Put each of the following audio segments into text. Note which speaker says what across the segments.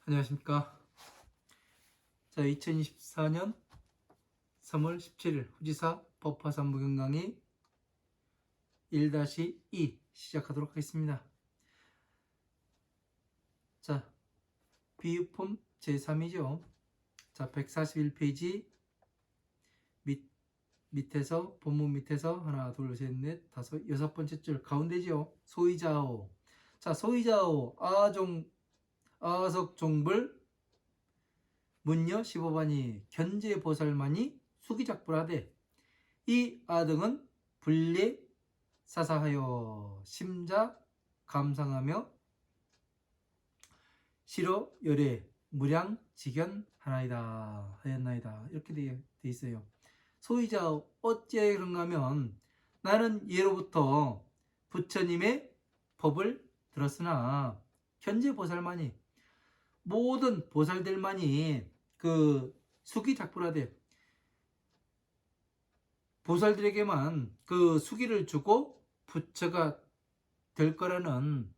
Speaker 1: 안녕하십니까. 자, 2024년 3월 17일 후지사 법화산부경 강의 1-2 시작하도록 하겠습니다. 자, 비유품 제3이죠. 자, 141페이지 밑에서 본문 밑에서 하나, 둘, 셋, 넷, 다섯, 여섯 번째 줄 가운데지요. 소이자오. 자, 소이자오 아석종불 문여 15반이 견제보살만이 수기작불하되 이 아등은 불례 사사하여 심자 감상하며 시로 열애 무량직연 하나이다 하였나이다. 이렇게 돼 있어요. 소이자 어찌 그런가 하면 나는 예로부터 부처님의 법을 들었으나 견제보살만이 모든 보살들만이 그 수기작불하되 보살들에게만 그 수기를 주고 부처가 될 거라는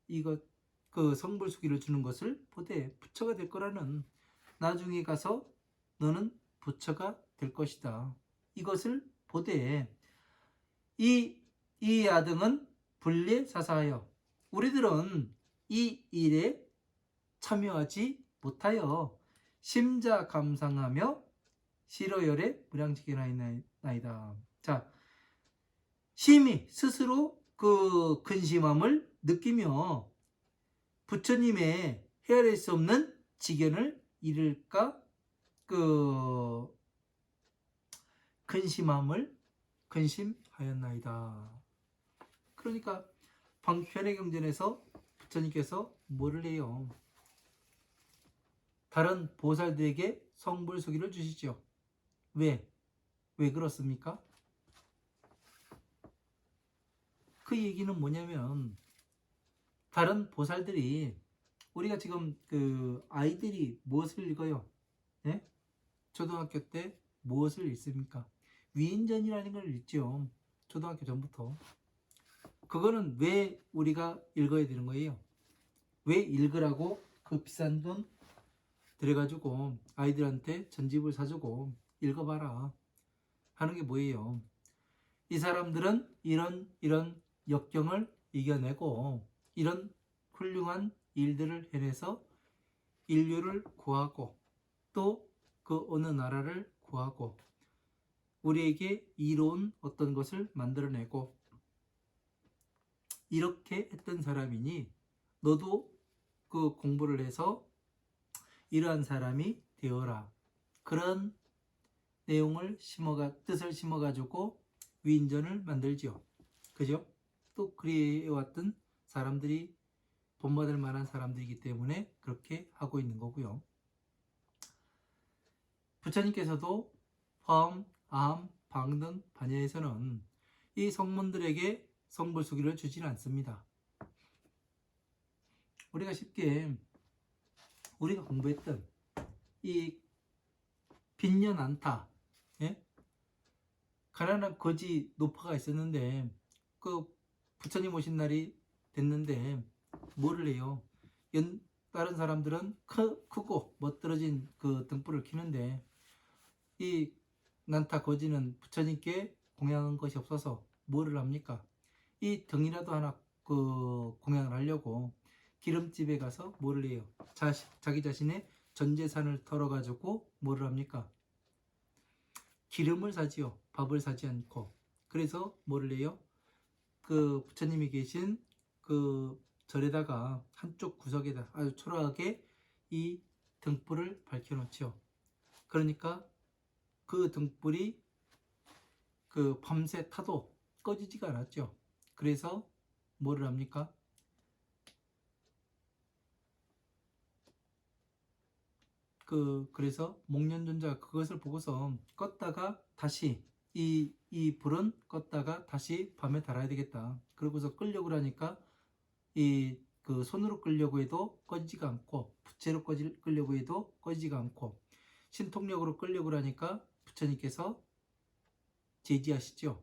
Speaker 1: 이것 그 성불 수기를 주는 것을 보되 부처가 될 거라는 나중에 가서 너는 부처가 될 것이다. 이것을 보되 이 아등은 불례 사사하여 우리들은 이 일에 참여하지 못하여 심자 감상하며 시로열에 무량직연하이나이다. 자, 심히 스스로 그 근심함을 느끼며 부처님의 헤아릴 수 없는 직연을 이룰까 그 근심하였나이다. 그러니까 현해경전에서 부처님께서 뭐를 해요? 다른 보살들에게 성불수기를 주시죠. 왜 그렇습니까? 그 얘기는 뭐냐면 다른 보살들이 우리가 지금 그 아이들이 무엇을 읽어요? 네? 초등학교 때 무엇을 읽습니까? 위인전이라는 걸 읽죠. 초등학교 전부터. 그거는 왜 우리가 읽어야 되는 거예요? 왜 읽으라고 그 비싼 돈 들여가지고 아이들한테 전집을 사주고 읽어봐라 하는 게 뭐예요? 이 사람들은 이런 역경을 이겨내고 이런 훌륭한 일들을 해내서 인류를 구하고 또 그 어느 나라를 구하고 우리에게 이로운 어떤 것을 만들어내고 이렇게 했던 사람이니 너도 그 공부를 해서 이러한 사람이 되어라. 그런 내용을 뜻을 심어가지고 위인전을 만들죠. 그죠? 또 그리해왔던 사람들이 본받을 만한 사람들이기 때문에 그렇게 하고 있는 거고요. 부처님께서도 화엄, 아함, 방등, 반야에서는 이 성문들에게 성불수기를 주지는 않습니다. 우리가 쉽게 우리가 공부했던 이 빈년안타, 가난한 거지 노파가 있었는데 그 부처님 오신 날이 됐는데 뭐를 해요? 다른 사람들은 크고 멋들어진 그 등불을 켜는데 이 난타 거지는 부처님께 공양한 것이 없어서 뭐를 합니까? 이 등이라도 하나 그 공양을 하려고 기름집에 가서 뭐를 해요? 자기 자신의 전 재산을 털어가지고 뭐를 합니까? 기름을 사지요. 밥을 사지 않고. 그래서 뭐를 해요? 그 부처님이 계신 그 절에다가 한쪽 구석에다 아주 초라하게 이 등불을 밝혀놓죠. 그러니까 그 등불이 그 밤새 타도 꺼지지가 않았죠. 그래서 뭐를 합니까? 그래서 목련존자가 그것을 보고서 껐다가 다시 이 불은 껐다가 다시 밤에 달아야 되겠다. 그러고서 끌려고 하니까 그 손으로 끌려고 해도 꺼지지가 않고 부채로 끌려고 해도 꺼지지가 않고 신통력으로 끌려고 하니까 부처님께서 제지하시죠.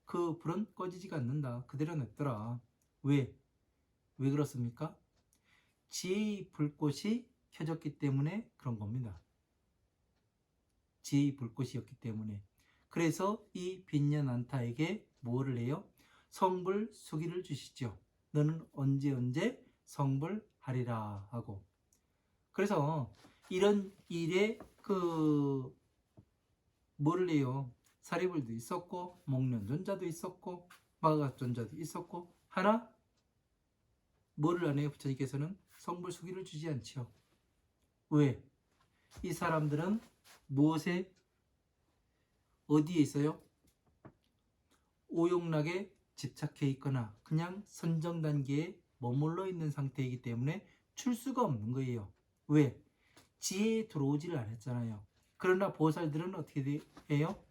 Speaker 1: 그 불은 꺼지지가 않는다. 그대로 냅둬라. 왜 그렇습니까? 지혜의 불꽃이 켜졌기 때문에 그런 겁니다. 지혜의 불꽃이었기 때문에. 그래서 이 빈년 안타에게 뭐를 해요? 성불수기를 주시죠. 너는 언제 성불하리라 하고. 그래서 이런 일에 뭐를 해요? 사리불도 있었고 목련존자도 있었고 마가존자도 있었고 하나 뭐를 안 해요? 부처님께서는 성불수기를 주지 않죠. 왜? 이 사람들은 무엇에 어디에 있어요? 오용락에 집착해 있거나 그냥 선정 단계에 머물러 있는 상태이기 때문에 출 수가 없는 거예요. 왜? 지혜에 들어오지를 않았잖아요. 그러나 보살들은 어떻게 해요?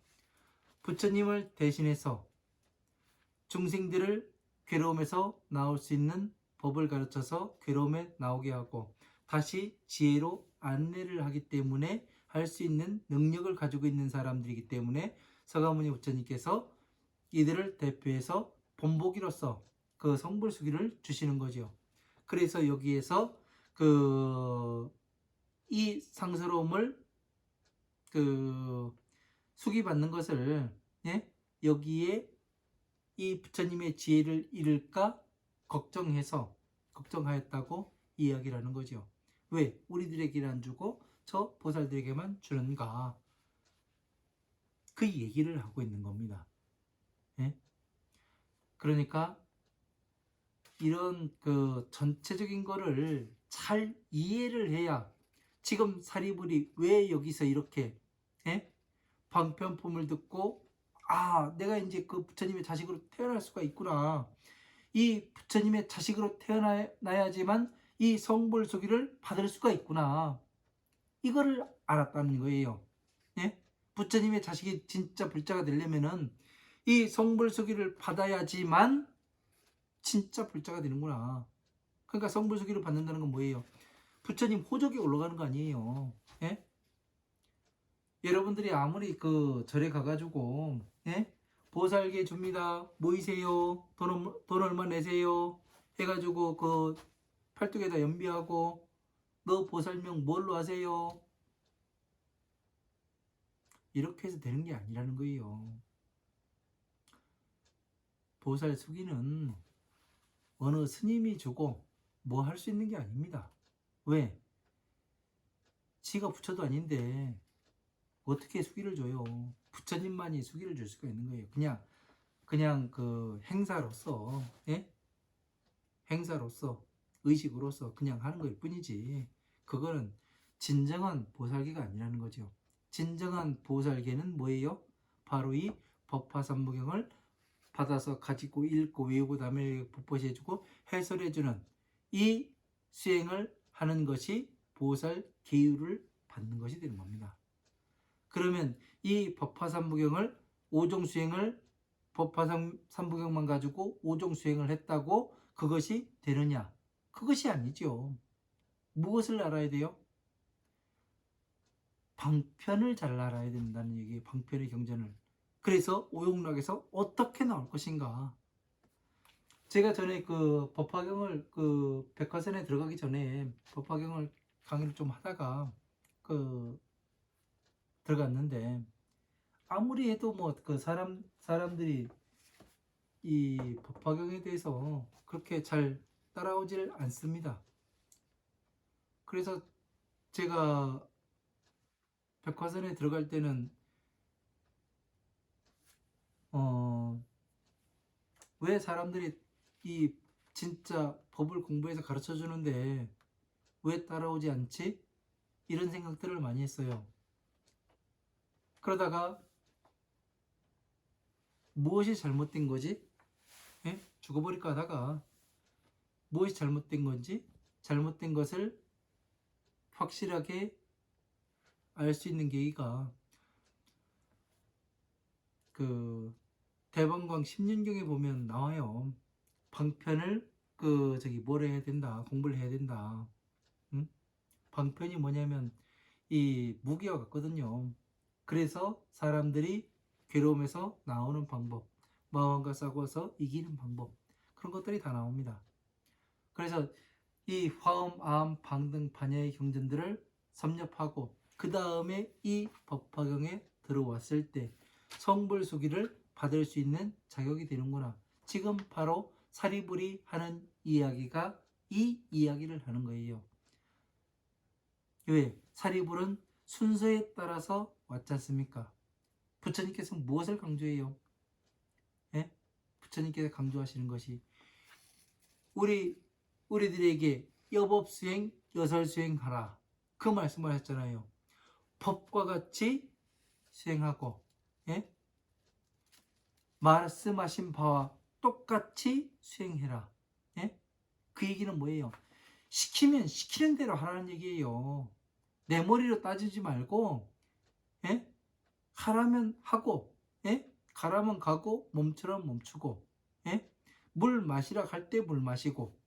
Speaker 1: 부처님을 대신해서 중생들을 괴로움에서 나올 수 있는 법을 가르쳐서 괴로움에 나오게 하고 다시 지혜로 안내를 하기 때문에 할 수 있는 능력을 가지고 있는 사람들이기 때문에 서가모니 부처님께서 이들을 대표해서 본보기로서 그 성불수기를 주시는 거죠. 그래서 여기에서 이 상스러움을 수기받는 것을 여기에 이 부처님의 지혜를 잃을까 걱정하였다고 이야기를 하는 거죠. 왜 우리들에게는 안 주고 저 보살들에게만 주는가? 그 얘기를 하고 있는 겁니다. 그러니까 이런 전체적인 거를 잘 이해를 해야 지금 사리불이 왜 여기서 이렇게 방편품을 듣고 내가 이제 그 부처님의 자식으로 태어날 수가 있구나. 이 부처님의 자식으로 태어나야지만 이 성불수기를 받을 수가 있구나. 이거를 알았다는 거예요. 부처님의 자식이 진짜 불자가 되려면은 이 성불수기를 받아야지만 진짜 불자가 되는구나. 그러니까 성불수기를 받는다는 건 뭐예요? 부처님 호적에 올라가는 거 아니에요. 여러분들이 아무리 절에 가가지고 보살계 줍니다. 모이세요. 돈 얼마 내세요. 해가지고 팔뚝에다 연비하고 너 보살명 뭘로 하세요? 이렇게 해서 되는 게 아니라는 거예요. 보살 수기는 어느 스님이 주고 뭐 할 수 있는 게 아닙니다. 왜? 지가 부처도 아닌데 어떻게 수기를 줘요? 부처님만이 수기를 줄 수가 있는 거예요. 그냥 행사로서, 행사로서, 의식으로서 그냥 하는 거일 뿐이지. 그거는 진정한 보살계가 아니라는 거죠. 진정한 보살계는 뭐예요? 바로 이 법화삼무경을 받아서 가지고 읽고 외우고 남에게 법보시해주고 해설해주는 이 수행을 하는 것이 보살 계율을 받는 것이 되는 겁니다. 그러면 이 법화삼무경을 5종 수행을 법화삼무경만 가지고 5종 수행을 했다고 그것이 되느냐? 그것이 아니죠. 무엇을 알아야 돼요? 방편을 잘 알아야 된다는 얘기예요. 방편의 경전을. 그래서 오용락에서 어떻게 나올 것인가? 제가 전에 법화경을 백화선에 들어가기 전에 법화경을 강의를 좀 하다가 들어갔는데 아무리 해도 사람들이 이 법화경에 대해서 그렇게 잘 따라오질 않습니다. 그래서 제가 백화선에 들어갈 때는 왜 사람들이 이 진짜 법을 공부해서 가르쳐 주는데 왜 따라오지 않지? 이런 생각들을 많이 했어요. 그러다가 무엇이 잘못된 거지? 죽어버릴까 하다가 무엇이 잘못된 건지 잘못된 것을 확실하게 알 수 있는 계기가 대방광 10년경에 보면 나와요. 방편을 뭘 해야 된다. 공부를 해야 된다. 응? 방편이 뭐냐면 이 무기와 같거든요. 그래서 사람들이 괴로움에서 나오는 방법, 마왕과 싸워서 이기는 방법, 그런 것들이 다 나옵니다. 그래서 이 화음, 아음, 방 등 반야의 경전들을 섭렵하고 그 다음에 이 법화경에 들어왔을 때 성불수기를 받을 수 있는 자격이 되는구나. 지금 바로 사리불이 하는 이야기가 이 이야기를 하는 거예요. 왜? 사리불은 순서에 따라서 왔지 않습니까? 부처님께서 무엇을 강조해요? 예? 부처님께서 강조하시는 것이 우리들에게 여법수행, 여설수행하라. 그 말씀을 하셨잖아요. 법과 같이 수행하고, 예? 말씀하신 바와 똑같이 수행해라. 예? 그 얘기는 뭐예요? 시키면 시키는 대로 하라는 얘기예요. 내 머리로 따지지 말고, 예? 하라면 하고, 예? 가라면 가고, 멈추라면 멈추고, 예? 물 마시라 할 때 물 마시고,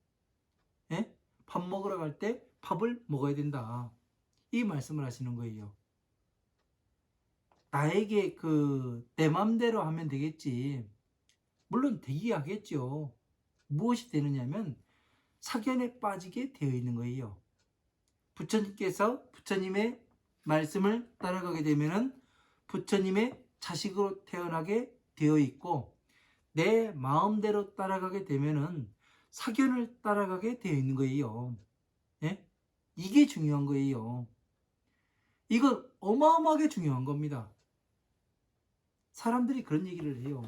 Speaker 1: 예? 밥 먹으러 갈 때 밥을 먹어야 된다. 이 말씀을 하시는 거예요. 나에게 내 맘대로 하면 되겠지. 물론 되게 하겠죠. 무엇이 되느냐면 사견에 빠지게 되어 있는 거예요. 부처님께서 부처님의 말씀을 따라가게 되면은 부처님의 자식으로 태어나게 되어 있고, 내 마음대로 따라가게 되면은 사견을 따라가게 되어 있는 거예요. 예? 이게 중요한 거예요. 이건 어마어마하게 중요한 겁니다. 사람들이 그런 얘기를 해요.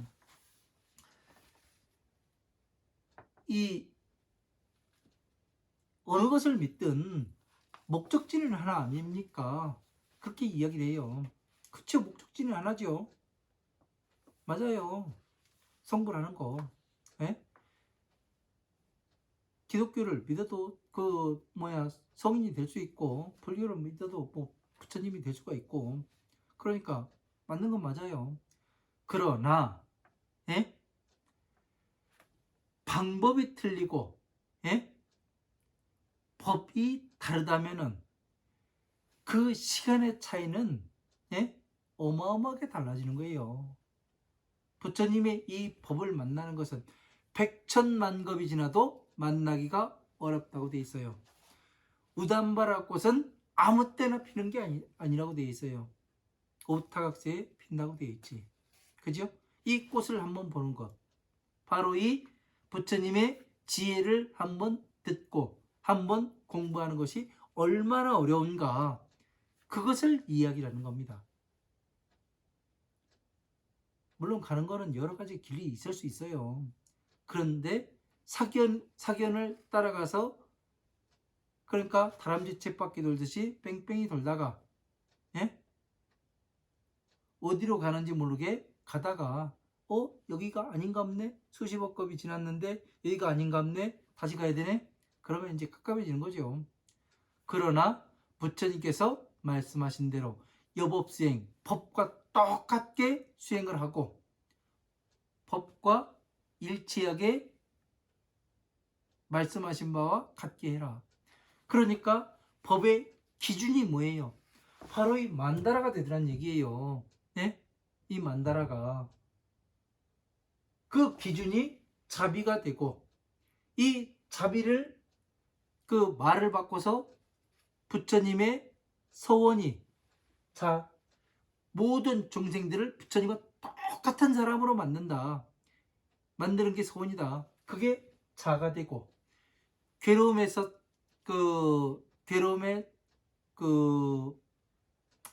Speaker 1: 이 어느 것을 믿든 목적지는 하나 아닙니까? 그렇게 이야기를 해요. 그쵸, 목적지는 하나죠. 맞아요. 성불하는 거. 예? 기독교를 믿어도 성인이 될 수 있고, 불교를 믿어도 부처님이 될 수가 있고, 그러니까 맞는 건 맞아요. 그러나 예? 방법이 틀리고, 예? 법이 다르다면은 그 시간의 차이는, 예? 어마어마하게 달라지는 거예요. 부처님의 이 법을 만나는 것은 백천만겁이 지나도 만나기가 어렵다고 되어 있어요. 우담바라 꽃은 아무 때나 피는 게 아니라고 되어 있어요. 오타각세에 핀다고 되어 있지. 그죠? 이 꽃을 한번 보는 것, 바로 이 부처님의 지혜를 한번 듣고 한번 공부하는 것이 얼마나 어려운가, 그것을 이야기하는 겁니다. 물론 가는 거는 여러 가지 길이 있을 수 있어요. 그런데 사견을 따라가서, 그러니까 다람쥐 쳇바퀴 돌듯이 뺑뺑이 돌다가, 예? 어디로 가는지 모르게 가다가 여기가 아닌갑네? 수십억 겁이 지났는데 여기가 아닌갑네? 다시 가야 되네? 그러면 이제 깝깝해지는 거죠. 그러나 부처님께서 말씀하신 대로 여법수행, 법과 똑같게 수행을 하고 법과 일치하게 말씀하신 바와 같게 해라. 그러니까 법의 기준이 뭐예요? 바로 이 만다라가 되더란 얘기예요. 네? 이 만다라가 그 기준이 자비가 되고, 이 자비를 그 말을 바꿔서 부처님의 서원이, 자, 모든 중생들을 부처님과 똑같은 사람으로 만드는 게 서원이다. 그게 자가 되고, 괴로움에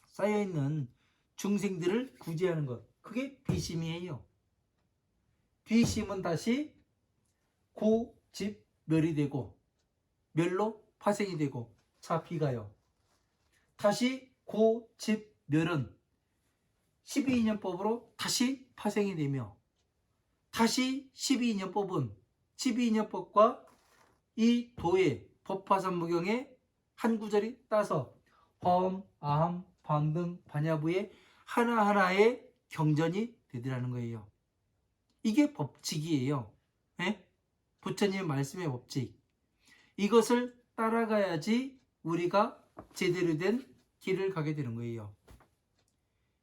Speaker 1: 쌓여있는 중생들을 구제하는 것, 그게 비심이에요. 비심은 다시 고집멸이 되고, 멸로 파생이 되고, 자, 비가요. 다시 고집멸은 12인연법으로 다시 파생이 되며, 다시 12인연법은 12인연법과 이 도의 법화삼무경의 한 구절이 따서 화엄, 아함, 방등, 반야부의 하나하나의 경전이 되더라는 거예요. 이게 법칙이에요. 예? 부처님의 말씀의 법칙. 이것을 따라가야지 우리가 제대로 된 길을 가게 되는 거예요.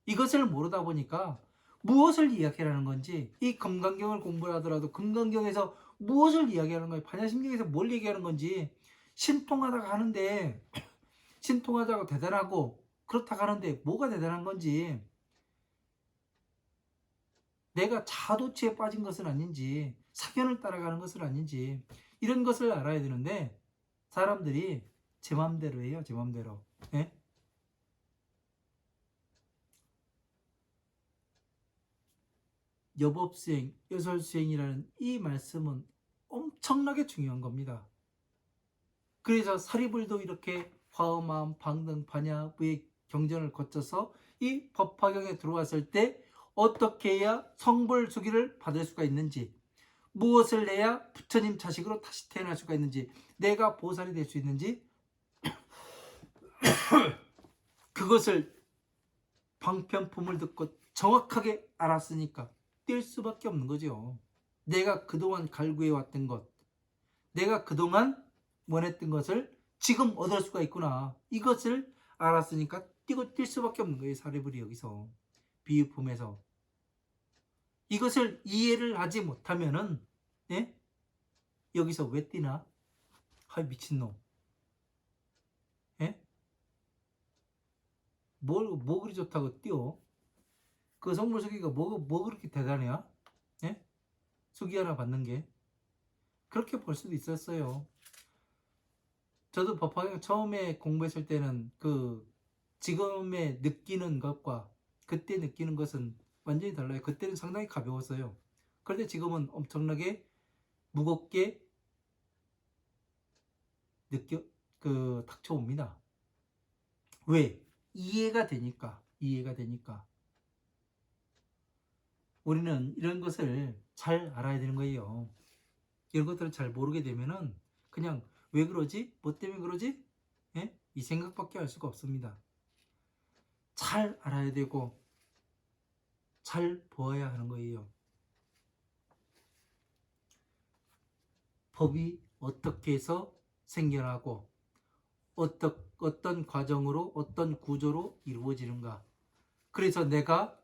Speaker 1: 이것을 모르다 보니까 무엇을 이야기하는 건지, 이 금강경을 공부를 하더라도 금강경에서 무엇을 이야기하는 거예요, 반야심경에서 뭘 얘기하는 건지 신통하다가 하는데 신통하다고 대단하고 그렇다고 하는데 뭐가 대단한 건지, 내가 자도취에 빠진 것은 아닌지, 사견을 따라가는 것은 아닌지, 이런 것을 알아야 되는데 사람들이 제 맘대로 해요. 제 맘대로. 예? 여법수행, 여설수행이라는 이 말씀은 엄청나게 중요한 겁니다. 그래서 사리불도 이렇게 화엄함, 방등, 반야의 경전을 거쳐서 이 법화경에 들어왔을 때 어떻게 해야 성불수기를 받을 수가 있는지, 무엇을 해야 부처님 자식으로 다시 태어날 수가 있는지, 내가 보살이 될 수 있는지, 그것을 방편품을 듣고 정확하게 알았으니까 뛸 수밖에 없는 거죠. 내가 그동안 갈구해왔던 것, 내가 그동안 원했던 것을 지금 얻을 수가 있구나, 이것을 알았으니까 뛰고 뛸 수밖에 없는 거예요. 사리불이 여기서 비유품에서 이것을 이해를 하지 못하면은, 예? 여기서 왜 뛰나? 아, 미친놈. 예? 뭐 그리 좋다고 뛰어? 그 성불수기가 뭐 그렇게 대단해야? 예? 수기 하나 받는 게 그렇게 볼 수도 있었어요. 저도 법화경 처음에 공부했을 때는 그 지금의 느끼는 것과 그때 느끼는 것은 완전히 달라요. 그때는 상당히 가벼웠어요. 그런데 지금은 엄청나게 무겁게 닥쳐옵니다. 왜? 이해가 되니까. 우리는 이런 것을 잘 알아야 되는 거예요. 이런 것들을 잘 모르게 되면은 그냥 왜 그러지? 뭐 때문에 그러지? 예? 이 생각밖에 할 수가 없습니다. 잘 알아야 되고 잘 보아야 하는 거예요. 법이 어떻게 해서 생겨나고 어떤 과정으로 어떤 구조로 이루어지는가. 그래서 내가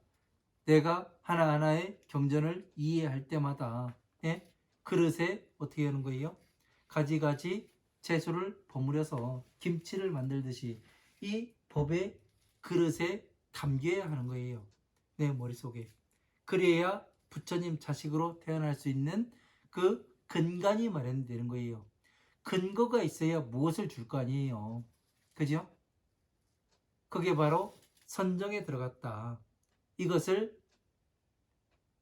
Speaker 1: 하나하나의 경전을 이해할 때마다, 예? 그릇에 어떻게 하는 거예요? 가지가지 채소를 버무려서 김치를 만들듯이 이 법의 그릇에 담겨야 하는 거예요. 내 머릿속에. 그래야 부처님 자식으로 태어날 수 있는 그 근간이 마련되는 거예요. 근거가 있어야 무엇을 줄 거 아니에요. 그죠? 그게 바로 선정에 들어갔다. 이것을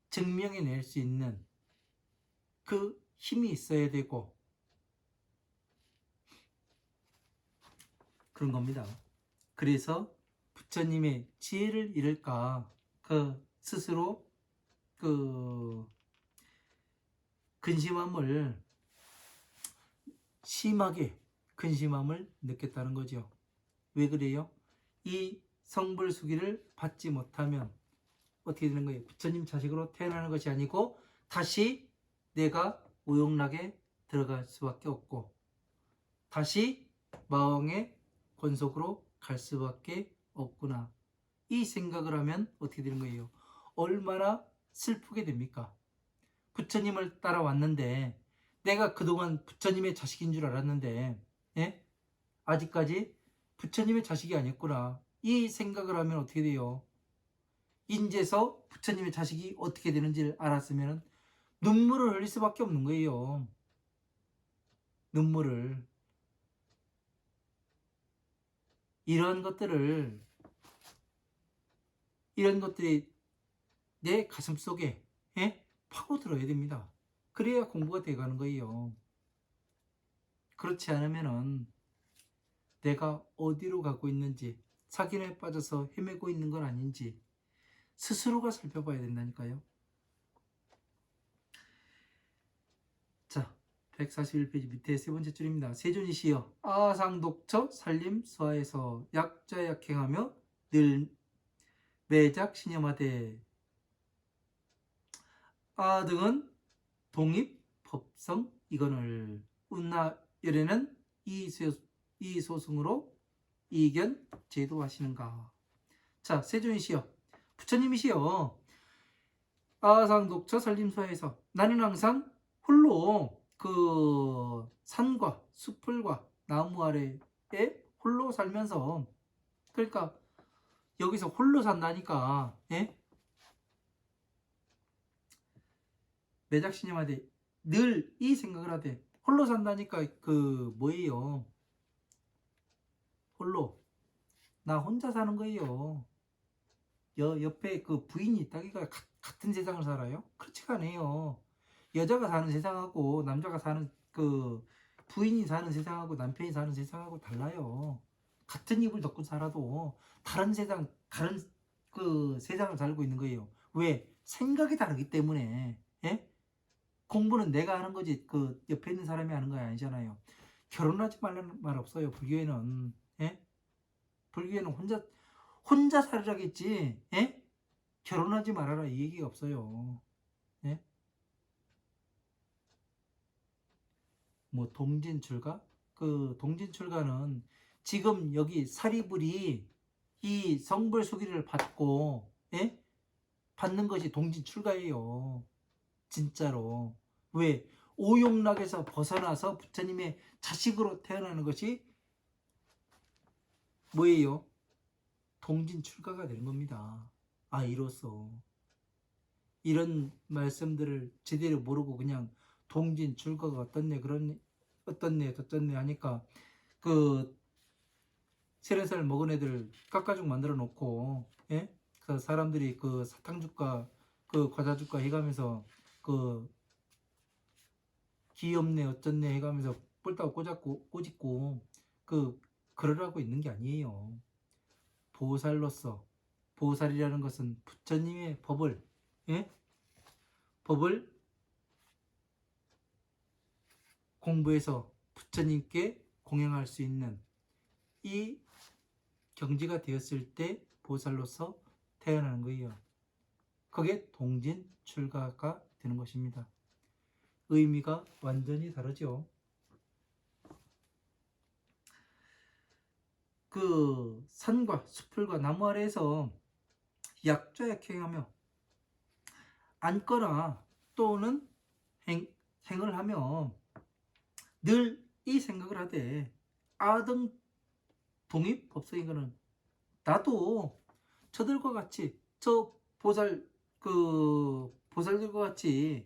Speaker 1: 증명해낼 수 있는 그 힘이 있어야 되고 그런 겁니다. 그래서 부처님의 지혜를 잃을까, 스스로 심하게 근심함을 느꼈다는 거죠. 왜 그래요? 이 성불수기를 받지 못하면 어떻게 되는 거예요? 부처님 자식으로 태어나는 것이 아니고 다시 내가 오용락에 들어갈 수밖에 없고 다시 마왕의 권속으로 갈 수밖에 없구나. 이 생각을 하면 어떻게 되는 거예요? 얼마나 슬프게 됩니까? 부처님을 따라왔는데 내가 그동안 부처님의 자식인 줄 알았는데, 예? 아직까지 부처님의 자식이 아니었구나. 이 생각을 하면 어떻게 돼요? 인제서 부처님의 자식이 어떻게 되는지를 알았으면 눈물을 흘릴 수밖에 없는 거예요. 눈물을. 이런 것들이 내 가슴 속에, 예? 파고들어야 됩니다. 그래야 공부가 돼가는 거예요. 그렇지 않으면은 내가 어디로 가고 있는지, 사기에 빠져서 헤매고 있는 건 아닌지 스스로가 살펴봐야 된다니까요. 자, 141페이지 밑에 세 번째 줄입니다. 세존이시여 아상독처 산림수하에서 약자약행하며 늘 매작 신념하되 아 등은 독립 법성 이건을 운나열에는 이 소승으로 이견 제도하시는가. 자, 세존이시여 부처님이시여 아상독처 산림수하에서 나는 항상 홀로 그 산과 숲을과 나무 아래에 홀로 살면서, 그러니까 여기서 홀로 산다니까. 예? 매작신님한테 늘 이 생각을 하되, 홀로 산다니까. 그 뭐예요? 홀로, 나 혼자 사는 거예요. 옆에 그 부인이 있다기가 같은 세상을 살아요? 그렇지가 않아요. 여자가 사는 세상하고 남자가 사는, 그 부인이 사는 세상하고 남편이 사는 세상하고 달라요. 같은 이불 덮고 살아도 다른 세상, 다른 그 세상을 살고 있는 거예요. 왜? 생각이 다르기 때문에. 예? 공부는 내가 하는 거지 그 옆에 있는 사람이 하는 거 아니잖아요. 결혼하지 말라는 말 없어요, 불교에는. 예? 불교에는 혼자 살으라겠지. 예? 결혼하지 말아라 이 얘기가 없어요. 예? 뭐 동진출가? 그 동진출가는 지금 여기 사리불이 이 성불수기를 받고, 예? 받는 것이 동진출가예요. 진짜로. 왜? 오용락에서 벗어나서 부처님의 자식으로 태어나는 것이 뭐예요? 동진출가가 되는 겁니다. 아, 이로써 이런 말씀들을 제대로 모르고 그냥 동진출가가 어떻네 그런 어떻네 저떻네 하니까 그 3살 먹은 애들 깎아죽 만들어 놓고, 예? 그 사람들이 그 사탕죽과 그 과자죽과 해가면서 그 귀엽네 어쩌네 해가면서 뿔따고 꼬집고 그 그러라고 있는 게 아니에요. 보살로서, 보살이라는 것은 부처님의 법을, 예? 법을 공부해서 부처님께 공양할 수 있는 이 경지가 되었을 때 보살로서 태어나는 거예요. 그게 동진출가가 되는 것입니다. 의미가 완전히 다르죠. 그 산과 숲풀과 나무 아래에서 약좌약행하며 앉거나 또는 행을 하며 늘 이 생각을 하되, 아등 독립법석인 거는 나도 저들과 같이 저 보살들과 같이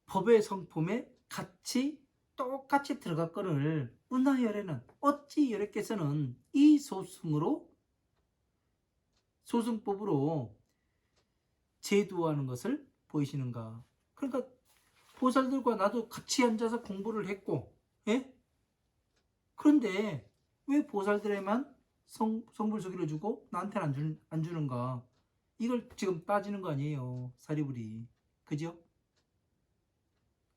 Speaker 1: 법의 성품에 같이 똑같이 들어갔거늘 은하열에는 어찌 여래께서는 이 소승법으로 제도하는 것을 보이시는가. 그러니까 보살들과 나도 같이 앉아서 공부를 했고, 예? 그런데 왜 보살들에만 성불수기를 주고 나한테는 안 주는가. 이걸 지금 따지는 거 아니에요, 사리불이. 그죠?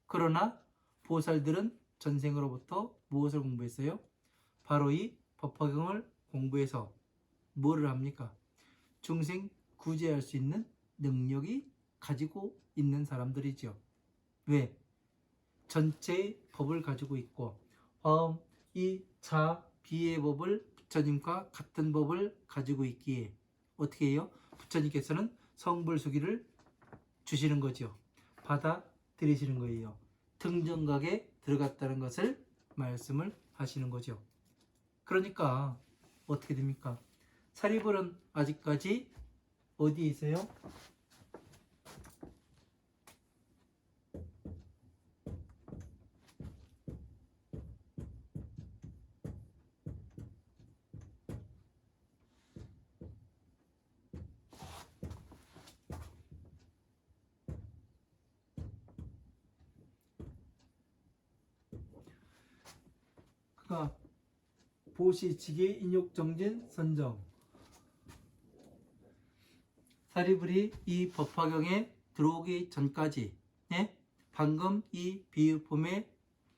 Speaker 1: 그러나 보살들은 전생으로부터 무엇을 공부했어요? 바로 이 법화경을 공부해서 뭐를 합니까? 중생 구제할 수 있는 능력이 가지고 있는 사람들이죠. 왜? 전체의 법을 가지고 있고, 이 자, 비의 법을 부처님과 같은 법을 가지고 있기에 어떻게 해요? 부처님께서는 성불수기를 주시는 거죠. 받아들이시는 거예요. 등정각에 들어갔다는 것을 말씀을 하시는 거죠. 그러니까 어떻게 됩니까? 사리불은 아직까지 어디에 있어요? 그러니까 보시, 지계, 인욕, 정진, 선정. 사리불이 이 법화경에 들어오기 전까지, 예? 방금 이 비유품의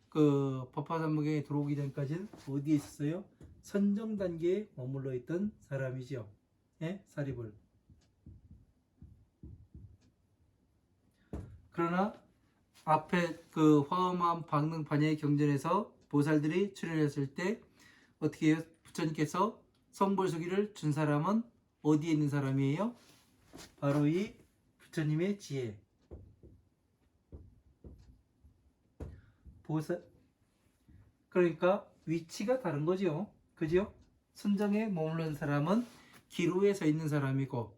Speaker 1: 그 법화산무경에 들어오기 전까지는 어디에 있었어요? 선정 단계에 머물러 있던 사람이죠. 예? 사리불. 그러나 앞에 그 화엄한 방능 반야의 경전에서 보살들이 출연했을 때 어떻게 해요? 부처님께서 성불수기를 준 사람은 어디에 있는 사람이에요? 바로 이 부처님의 지혜. 보살, 그러니까 위치가 다른 거죠. 그죠? 선정에 머무르는 사람은 기루에 서 있는 사람이고,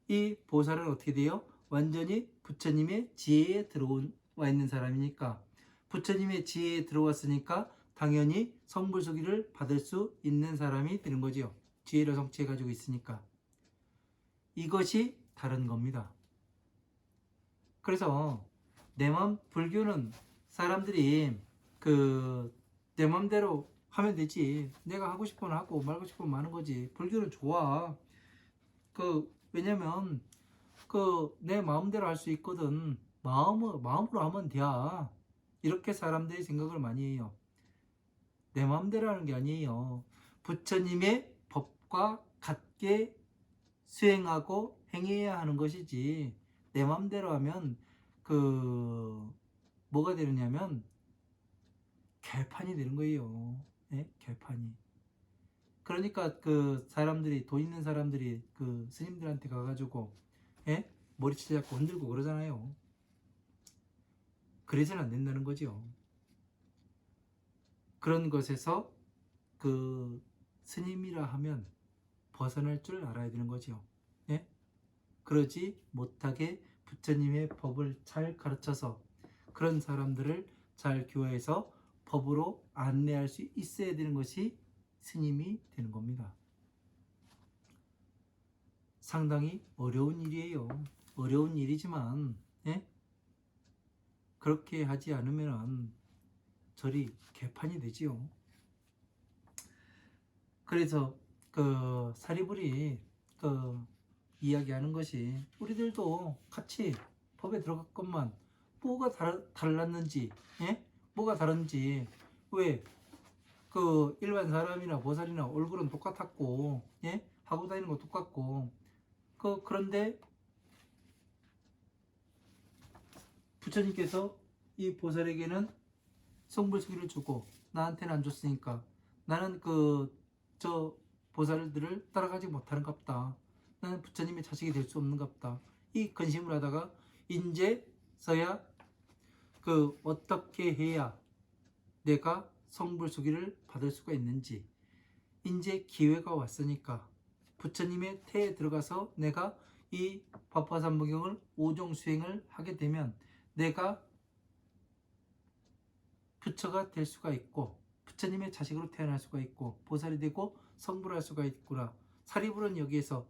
Speaker 1: 이 보살은 어떻게 돼요? 완전히 부처님의 지혜에 들어와 있는 사람이니까, 부처님의 지혜에 들어왔으니까 당연히 성불수기를 받을 수 있는 사람이 되는 거지요. 지혜를 성취해 가지고 있으니까. 이것이 다른 겁니다. 그래서 불교는 사람들이 내 맘대로 하면 되지. 내가 하고 싶으면 하고 말고 싶으면 마는 거지. 불교는 좋아. 왜냐면 내 마음대로 할 수 있거든. 마음으로 하면 돼. 이렇게 사람들이 생각을 많이 해요. 내 마음대로 하는 게 아니에요. 부처님의 법과 같게 수행하고 행해야 하는 것이지. 내 마음대로 하면 뭐가 되느냐면 결판이 되는 거예요. 예? 결판이. 그러니까 돈 있는 사람들이 스님들한테 가가지고, 예? 머리채 잡고 흔들고 그러잖아요. 그래서는 안 된다는 거죠. 그런 것에서 스님이라 하면 벗어날 줄 알아야 되는 거죠. 예? 그러지 못하게 부처님의 법을 잘 가르쳐서 그런 사람들을 잘 교화해서 법으로 안내할 수 있어야 되는 것이 스님이 되는 겁니다. 상당히 어려운 일이에요. 어려운 일이지만, 예? 그렇게 하지 않으면 절이 개판이 되지요. 그래서 사리불이 이야기하는 것이, 우리들도 같이 법에 들어갔건만 뭐가 달랐는지, 예? 뭐가 다른지. 왜 일반 사람이나 보살이나 얼굴은 똑같았고, 예? 하고 다니는 거 똑같고, 그런데 부처님께서 이 보살에게는 성불수기를 주고 나한테는 안 줬으니까 나는 저 보살들을 따라가지 못하는갑다. 나는 부처님의 자식이 될 수 없는갑다. 이 근심을 하다가 인제서야 어떻게 해야 내가 성불수기를 받을 수가 있는지, 이제 기회가 왔으니까 부처님의 태에 들어가서 내가 이 법화삼보경을 5종 수행을 하게 되면 내가 부처가 될 수가 있고 부처님의 자식으로 태어날 수가 있고 보살이 되고 성불할 수가 있구나. 사리불은 여기에서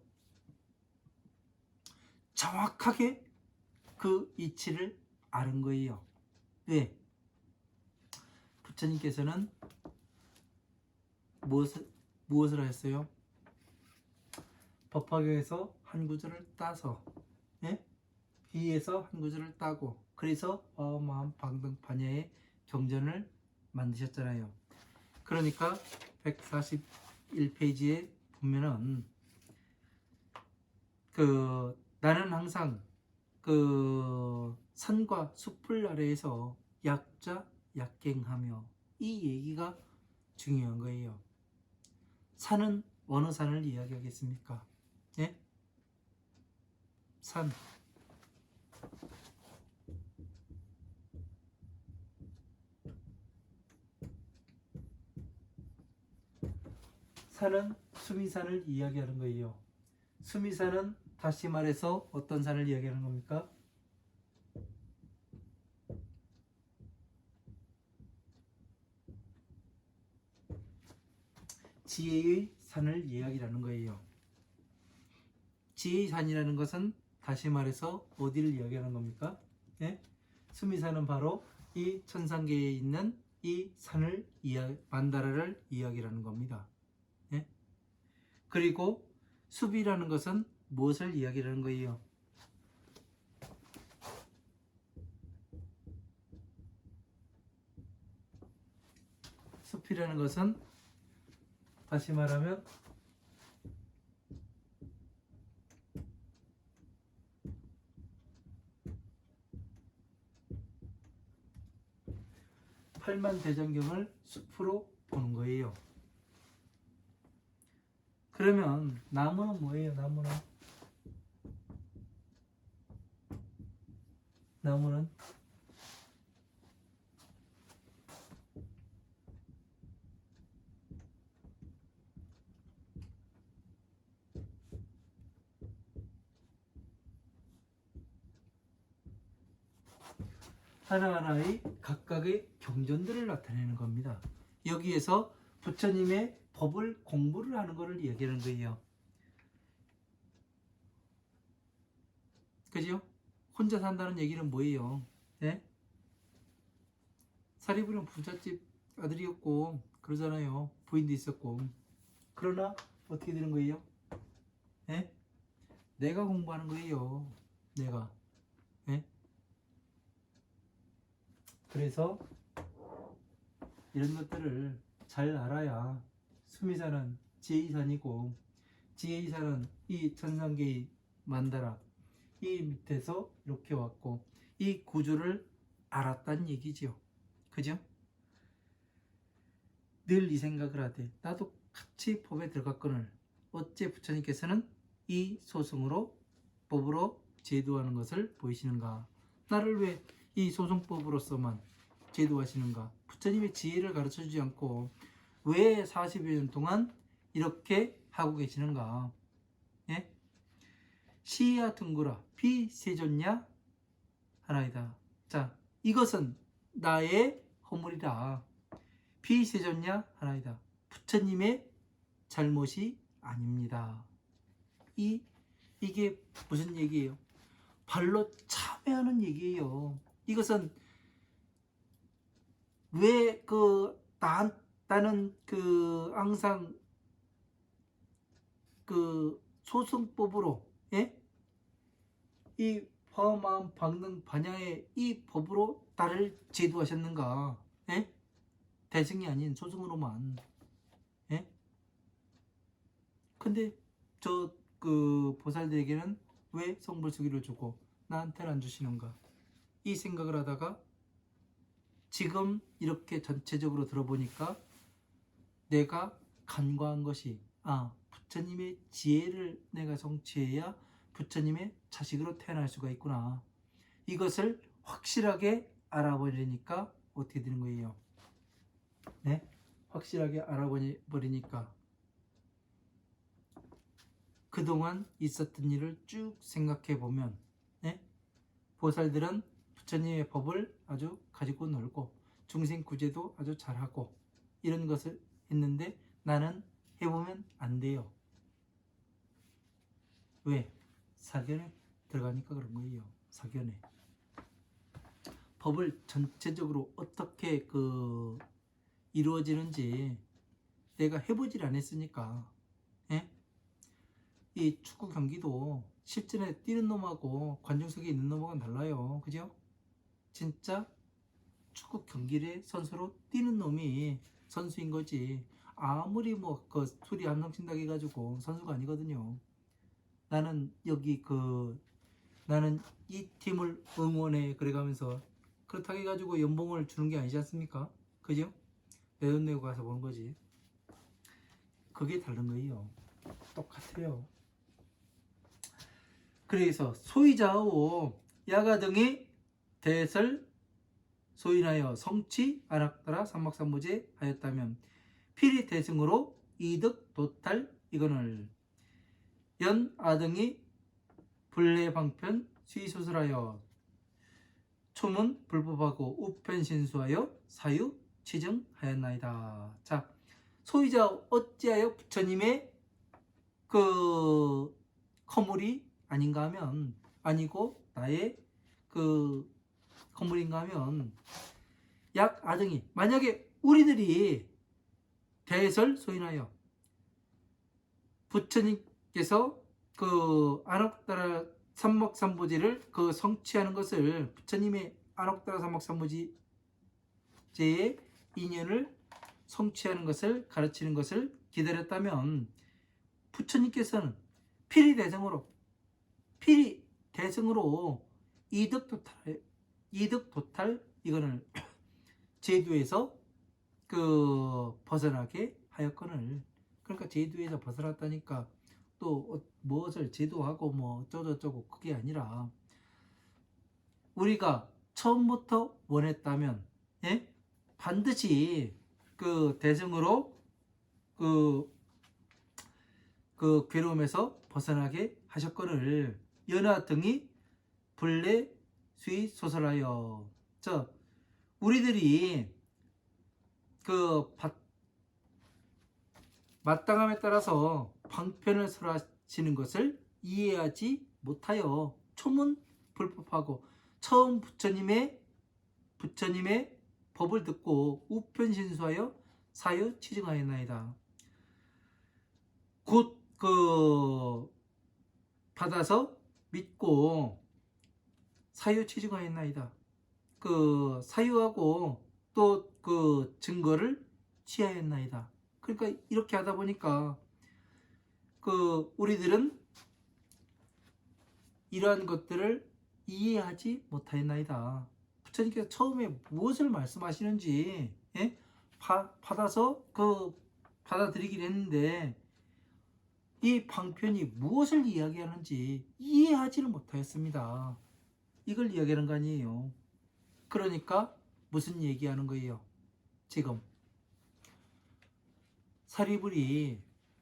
Speaker 1: 정확하게 그 이치를 아는 거예요. 왜? 부처님께서는 무엇을 하셨어요? 법화경에서 한 구절을 따서, 예? 비에서 한 구절을 따고, 그래서 어마어마한 방등판야의 경전을 만드셨잖아요. 그러니까 141페이지에 보면은 나는 항상 산과 숲을 아래에서 약갱하며, 이 얘기가 중요한 거예요. 산은 어느 산을 이야기하겠습니까? 예? 산. 산은 수미산을 이야기하는 거예요. 수미산은 다시 말해서 어떤 산을 이야기하는 겁니까? 지혜의 산을 이야기하는 거예요. 지혜의 산이라는 것은 다시 말해서 어디를 이야기하는 겁니까? 예? 수미산은 바로 이 천상계에 있는 이 산을 만다라를 이야기하는 겁니다. 예? 그리고 숲이라는 것은 무엇을 이야기하는 거예요? 숲이라는 것은 다시 말하면 팔만대장경을 숲으로 보는 거예요. 그러면 나무는 뭐예요? 나무는 하나하나의 각각의 경전들을 나타내는 겁니다. 여기에서 부처님의 법을 공부를 하는 것을 얘기하는 거예요. 그죠? 혼자 산다는 얘기는 뭐예요? 예? 사리부는 부잣집 아들이었고 그러잖아요. 부인도 있었고. 그러나 어떻게 되는 거예요? 예? 내가 공부하는 거예요. 내가. 예? 그래서 이런 것들을 잘 알아야 수미산은 지혜이산이고, 지혜이산은 이 천상계의 만다라 이 밑에서 이렇게 왔고, 이 구조를 알았다는 얘기죠. 그죠? 늘 이 생각을 하되 나도 같이 법에 들어갔거늘 어째 부처님께서는 이 소승으로 법으로 제도하는 것을 보이시는가? 나를 왜 이 소승법으로서만 제도하시는가? 부처님의 지혜를 가르쳐주지 않고 왜 40여 년 동안 이렇게 하고 계시는가? 예? 시야 둥구라 비세존냐 하나이다. 자, 이것은 나의 허물이다. 비세존냐 하나이다. 부처님의 잘못이 아닙니다. 이게 무슨 얘기예요? 발로 참회하는 얘기예요. 이것은 왜 나는 항상 소승법으로, 예? 이 화마음 방능 반야의 이 법으로 나를 제도하셨는가? 예? 대승이 아닌 소승으로만. 예? 근데 보살들에게는 왜 성불수기를 주고 나한테는 안 주시는가? 이 생각을 하다가 지금 이렇게 전체적으로 들어보니까 내가 간과한 것이, 부처님의 지혜를 내가 성취해야 부처님의 자식으로 태어날 수가 있구나. 이것을 확실하게 알아버리니까 어떻게 되는 거예요? 네? 확실하게 알아버리니까 그동안 있었던 일을 쭉 생각해 보면, 네? 보살들은 부처님의 법을 아주 가지고 놀고 중생 구제도 아주 잘하고 이런 것을 했는데 나는 해보면 안 돼요. 왜? 사견에 들어가니까 그런 거예요. 사견에. 법을 전체적으로 어떻게 이루어지는지 내가 해보질 않았으니까. 예? 이 축구 경기도 실전에 뛰는 놈하고 관중석에 있는 놈하고는 달라요. 그죠? 진짜 축구 경기를 선수로 뛰는 놈이 선수인 거지. 아무리 소리 한성 친다고 해가지고 선수가 아니거든요. 나는 나는 이 팀을 응원해 그래가면서 그렇다고 해가지고 연봉을 주는 게 아니지 않습니까? 그죠? 내 돈 내고 가서 보는 거지. 그게 다른 거예요. 똑같아요. 그래서 소이자오 야가 등이 대설 소인하여 성취 안악따라 삼막삼무제 하였다면 필히 대승으로 이득 도탈 이거늘 연 아등이 불례방편 수의소설하여 초문 불법하고 우편신수하여 사유 치증하였나이다. 자, 소이자 어찌하여 부처님의 거물이 아닌가 하면, 아니고 나의 거물인가 하면, 약 아등이, 만약에 우리들이 대설 소인하여 부처님께서 안옥따라 삼목삼보제를 성취하는 것을, 부처님의 안옥따라 삼목삼보제의 인연을 성취하는 것을 가르치는 것을 기다렸다면 부처님께서는 필히 대승으로 이득 도탈 이거는 제도에서 벗어나게 하였거늘. 그러니까 제도에서 벗어났다니까 또 무엇을 제도하고 뭐 어쩌고저쩌고 그게 아니라 우리가 처음부터 원했다면, 예? 반드시 대승으로 괴로움에서 벗어나게 하셨거늘 연하 등이 불례 수의 소설하여. 자, 우리들이 그 마땅함에 따라서 방편을 설하시는 것을 이해하지 못하여 초문불법하고 처음 부처님의 법을 듣고 우편신수하여 사유치증하였나이다. 곧 그 받아서 믿고 사유치증하였나이다. 그 사유하고 또 그 증거를 취하였나이다. 그러니까 이렇게 하다 보니까 그 우리들은 이러한 것들을 이해하지 못하였나이다. 부처님께서 처음에 무엇을 말씀하시는지 받아서 그 받아들이긴 했는데 이 방편이 무엇을 이야기하는지 이해하지를 못하였습니다. 이걸 이야기하는 거 아니에요. 그러니까 무슨 얘기하는 거예요? 지금 사리불이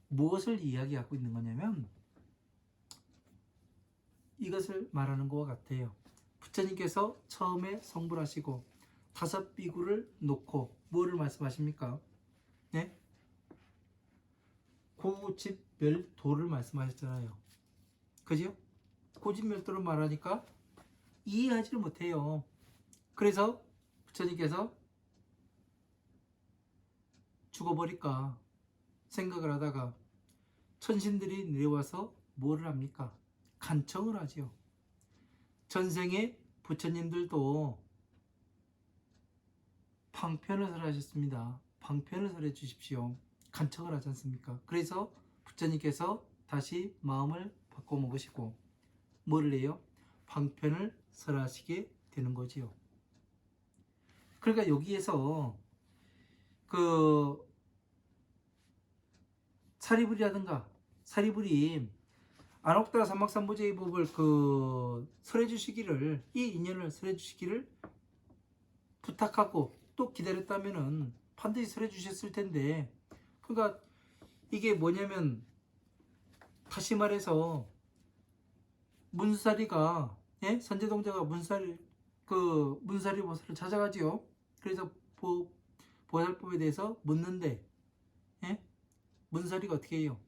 Speaker 1: 무엇을 이야기하고 있는 거냐면 이것을 말하는 것과 같아요. 부처님께서 처음에 성불하시고 5비구를 놓고 뭐를 말씀하십니까? 네? 고집멸도를 말씀하셨잖아요. 그죠? 고집멸도를 말하니까 이해하지를 못해요. 그래서 부처님께서 죽어버릴까 생각을 하다가 천신들이 내려와서 뭐를 합니까? 간청을 하지요. 전생에 부처님들도 방편을 설하셨습니다. 방편을 설해 주십시오. 간청을 하지 않습니까? 그래서 부처님께서 다시 마음을 바꿔 먹으시고 뭐를 해요? 방편을 설하시게 되는 거지요. 그러니까 여기에서 그 사리불이 안옥다라 삼막삼보제의 법을 그 설해 주시기를, 이 인연을 설해 주시기를 부탁하고 또 기다렸다면은 반드시 설해 주셨을 텐데, 그러니까 이게 뭐냐면 다시 말해서 문수사리가 선제동자가 문사리 보살을 찾아가지요. 그래서 보살법에 대해서 묻는데 문사리가 어떻게 해요?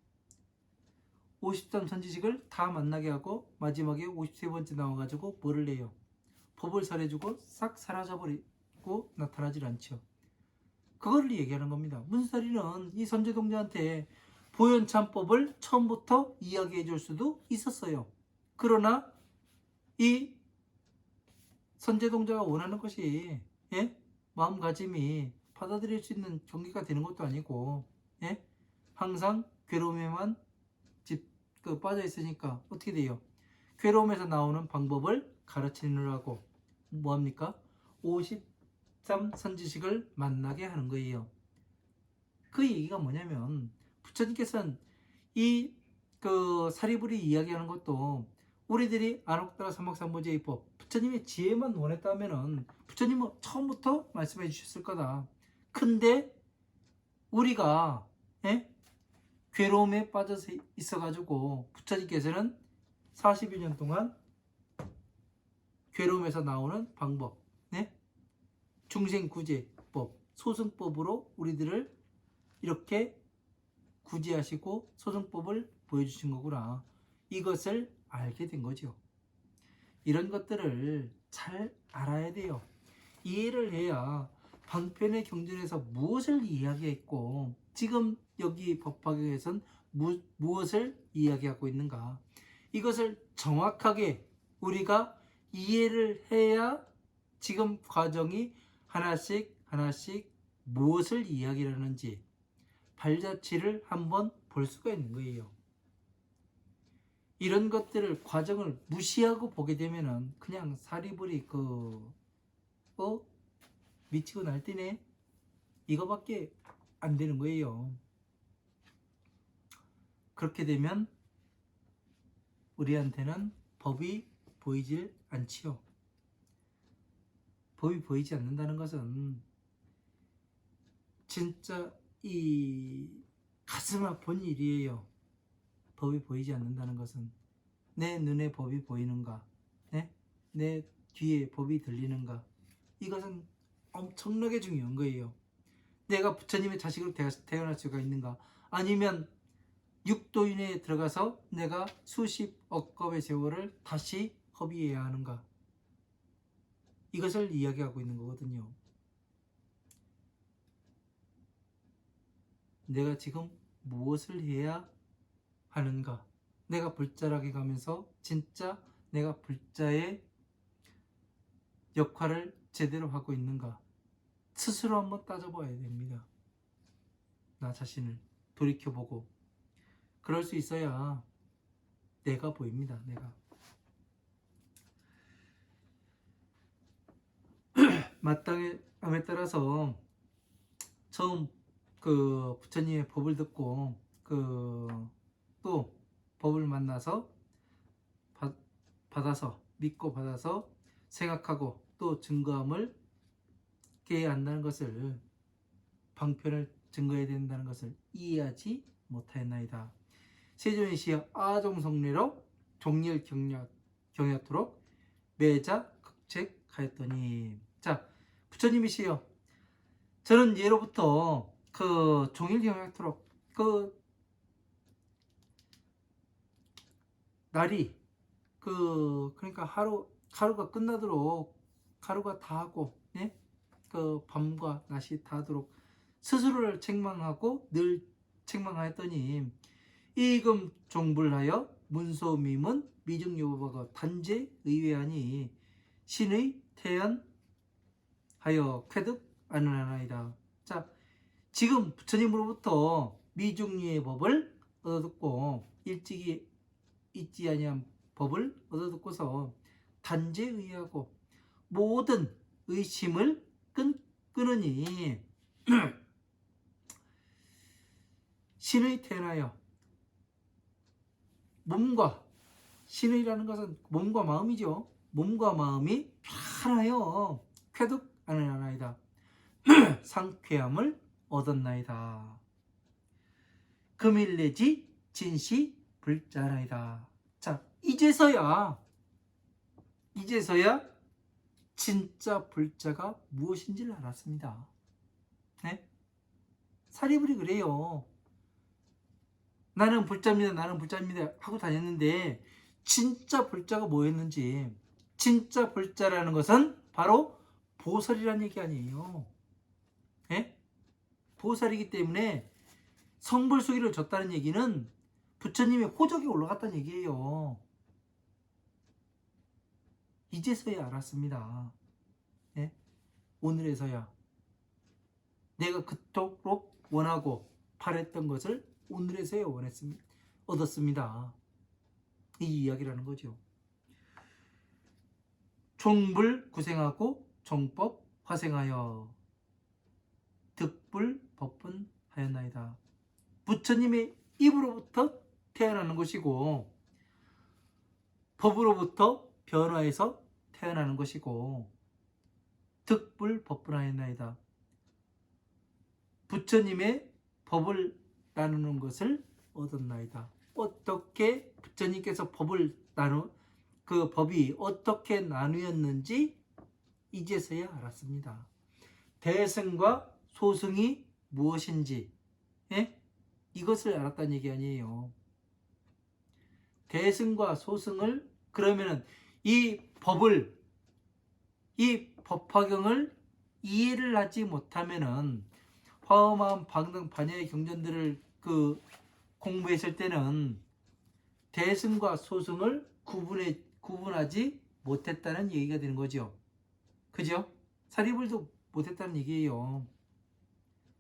Speaker 1: 53 선지식을 다 만나게 하고 마지막에 53번째 나와가지고 뭐를 해요? 법을 설해주고 싹 사라져버리고 나타나질 않죠. 그거를 얘기하는 겁니다. 문사리는 이 선제동자한테 보현참법을 처음부터 이야기해 줄 수도 있었어요. 그러나 이 선제동자가 원하는 것이 마음가짐이 받아들일 수 있는 경계가 되는 것도 아니고 항상 괴로움에만 빠져 있으니까 어떻게 돼요? 괴로움에서 나오는 방법을 가르치느라고 뭐합니까? 53 선지식을 만나게 하는 거예요. 그 얘기가 뭐냐면 부처님께서는 이 사리불이 이야기하는 것도 우리들이 안옥다라 삼막삼보제의 법, 부처님의 지혜만 원했다면은 부처님은 처음부터 말씀해 주셨을 거다. 근데 우리가 괴로움에 빠져서 있어가지고 부처님께서는 40여 년 동안 괴로움에서 나오는 방법, 중생구제법, 소승법으로 우리들을 이렇게 구제하시고 소승법을 보여주신 거구나. 이것을 알게 된 거죠. 이런 것들을 잘 알아야 돼요. 이해를 해야 방편의 경전에서 무엇을 이야기했고 지금 여기 법화경에서는 무엇을 이야기하고 있는가, 이것을 정확하게 우리가 이해를 해야 지금 과정이 하나씩 무엇을 이야기하는지 발자취를 한번 볼 수가 있는 거예요. 이런 것들을 과정을 무시하고 보게 되면은 그냥 사리불이 미치고 날뛰네 이거밖에 안 되는 거예요. 그렇게 되면 우리한테는 법이 보이질 않지요. 법이 보이지 않는다는 것은 진짜 이 가슴 아픈 일이에요. 법이 보이지 않는다는 것은 내 눈에 법이 보이는가, 내 귀에 법이 들리는가, 이것은 엄청나게 중요한 거예요. 내가 부처님의 자식으로 태어날 수가 있는가? 아니면 육도인에 들어가서 내가 수십억 겁의 세월을 다시 허비해야 하는가? 이것을 이야기하고 있는 거거든요. 내가 지금 무엇을 해야 하는가? 내가 불자락에 가면서 진짜 내가 불자의 역할을 제대로 하고 있는가? 스스로 한번 따져봐야 됩니다. 나 자신을 돌이켜보고 그럴 수 있어야 내가 보입니다. 내가 마땅함에 따라서 처음 그 부처님의 법을 듣고 또 법을 만나서 받아서 믿고 받아서 생각하고 또 증거함을 깨야 한다는 것을, 방편을 증거해야 된다는 것을 이해하지 못하였나이다. 세존의 시여 아종성례로 종렬 경약토록 매자 극책하였더니. 자, 부처님이시여, 저는 예로부터 그 종일 경약토록 날이 그러니까 하루가 끝나도록 하루가 다 하고, 예? 그 밤과 낮이 다하도록 스스로를 책망하고 늘 책망하였더니 이금 종불하여 문소미문 미증요법하고 단제 의외하니 신의 태연하여 쾌득 안하나이다. 자, 지금 부처님으로부터 미중류의 법을 얻어듣고 일찍이 있지 아니한 법을 얻어듣고서 단제 의외하고 모든 의심을 끊으니 신의 태어나여, 몸과, 신의라는 것은 몸과 마음이죠. 몸과 마음이 편하여 쾌득 안하나이다. 상쾌함을 얻었나이다. 금일내지 진시 불자나이다. 자, 이제서야 진짜 불자가 무엇인지를 알았습니다. 네? 사리불이 그래요. 나는 불자입니다 하고 다녔는데 진짜 불자가 뭐였는지, 진짜 불자라는 것은 바로 보살이라는 얘기 아니에요. 네? 보살이기 때문에 성불수기를 줬다는 얘기는 부처님의 호적이 올라갔다는 얘기예요. 이제서야 알았습니다. 네? 오늘에서야 내가 그토록 원하고 바랬던 것을 오늘에서야 얻었습니다. 이 이야기라는 거죠. 종불 구생하고 종법 화생하여 득불 법분 하였나이다. 부처님의 입으로부터 태어나는 것이고 법으로부터 변화해서 태어나는 것이고 득불 법분 하였나이다. 부처님의 법을 나누는 것을 얻었나이다. 어떻게 부처님께서 그 법이 어떻게 나누었는지 이제서야 알았습니다. 대승과 소승이 무엇인지, 예? 이것을 알았다는 얘기 아니에요. 대승과 소승을, 그러면은 이 법화경을 이해를 하지 못하면은 화엄한 방등 반야의 경전들을 공부했을 때는 대승과 소승을 구분하지 못했다는 얘기가 되는 거죠. 그죠? 사리불도 못했다는 얘기예요.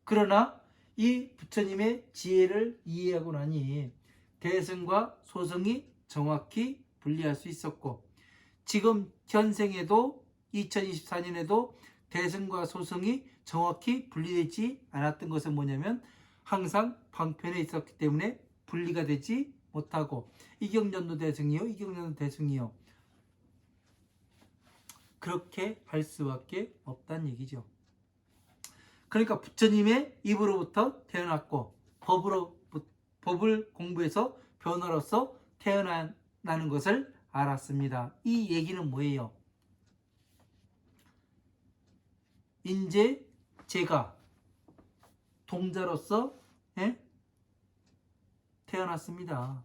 Speaker 1: 그러나 이 부처님의 지혜를 이해하고 나니 대승과 소승이 정확히 분리할 수 있었고, 지금 현생에도 2024년에도 대승과 소승이 정확히 분리되지 않았던 것은 뭐냐면 항상 방편에 있었기 때문에 분리가 되지 못하고 이경전도 대승이요, 이경전도 대승이요, 그렇게 할 수밖에 없다는 얘기죠. 그러니까 부처님의 입으로부터 태어났고 법을 공부해서 변화로서 태어나는 것을 알았습니다. 이 얘기는 뭐예요? 이제 제가 동자로서 예? 태어났습니다.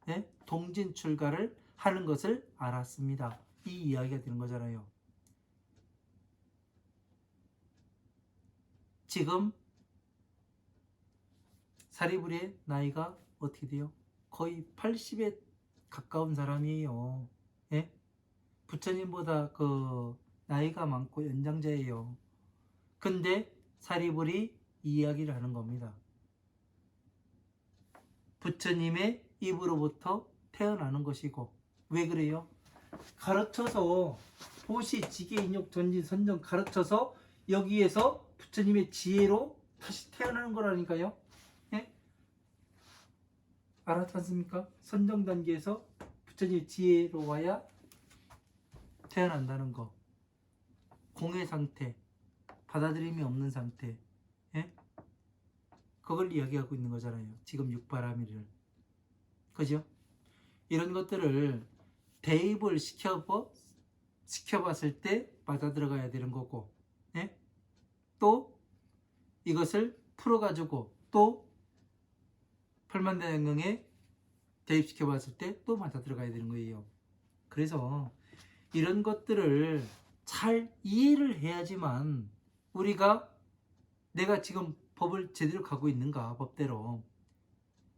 Speaker 1: 예? 동진 출가를 하는 것을 알았습니다. 이 이야기가 되는 거잖아요. 지금 사리불이의 나이가 어떻게 돼요? 거의 80에 가까운 사람이에요. 예? 부처님보다 그 나이가 많고 연장자예요. 근데 사리불이 이 이야기를 하는 겁니다. 부처님의 입으로부터 태어나는 것이고, 왜 그래요? 가르쳐서 보시, 지계, 인욕, 전진, 선정 가르쳐서 여기에서 부처님의 지혜로 다시 태어나는 거라니까요. 예? 알았지 않습니까? 선정 단계에서 부처님의 지혜로 와야 태어난다는 거. 공의 상태, 받아들임이 없는 상태. 예? 그걸 이야기하고 있는 거잖아요. 지금 육바라밀을. 그죠? 이런 것들을 대입을 시켜봤을 때 맞아 들어가야 되는 거고, 예? 또 이것을 풀어가지고 또 팔만대장경에 대입시켜봤을 때 또 맞아 들어가야 되는 거예요. 그래서 이런 것들을 잘 이해를 해야지만 우리가 내가 지금 법을 제대로 가고 있는가, 법대로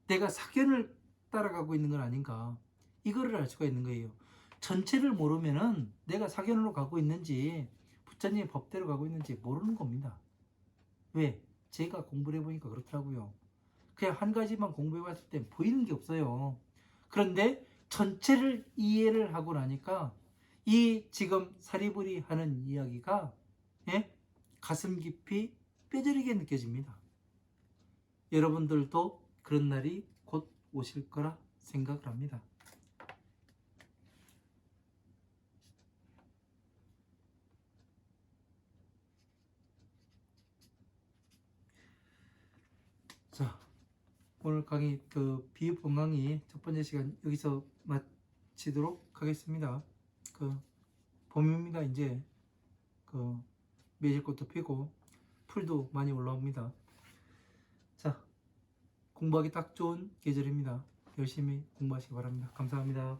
Speaker 1: 내가 사견을 따라가고 있는 건 아닌가, 이거를 알 수가 있는 거예요. 전체를 모르면은 내가 사견으로 가고 있는지 부처님의 법대로 가고 있는지 모르는 겁니다. 왜? 제가 공부를 해보니까 그렇더라고요. 그냥 한 가지만 공부해봤을 때 보이는 게 없어요. 그런데 전체를 이해를 하고 나니까 이 지금 사리불이 하는 이야기가 예? 가슴 깊이 뼈저리게 느껴집니다. 여러분들도 그런 날이 곧 오실 거라 생각을 합니다. 자, 오늘 강의 그 비유법 강의 첫 번째 시간 여기서 마치도록 하겠습니다. 그 봄입니다. 이제 그 매실꽃도 피고 풀도 많이 올라옵니다. 자, 공부하기 딱 좋은 계절입니다. 열심히 공부하시기 바랍니다. 감사합니다.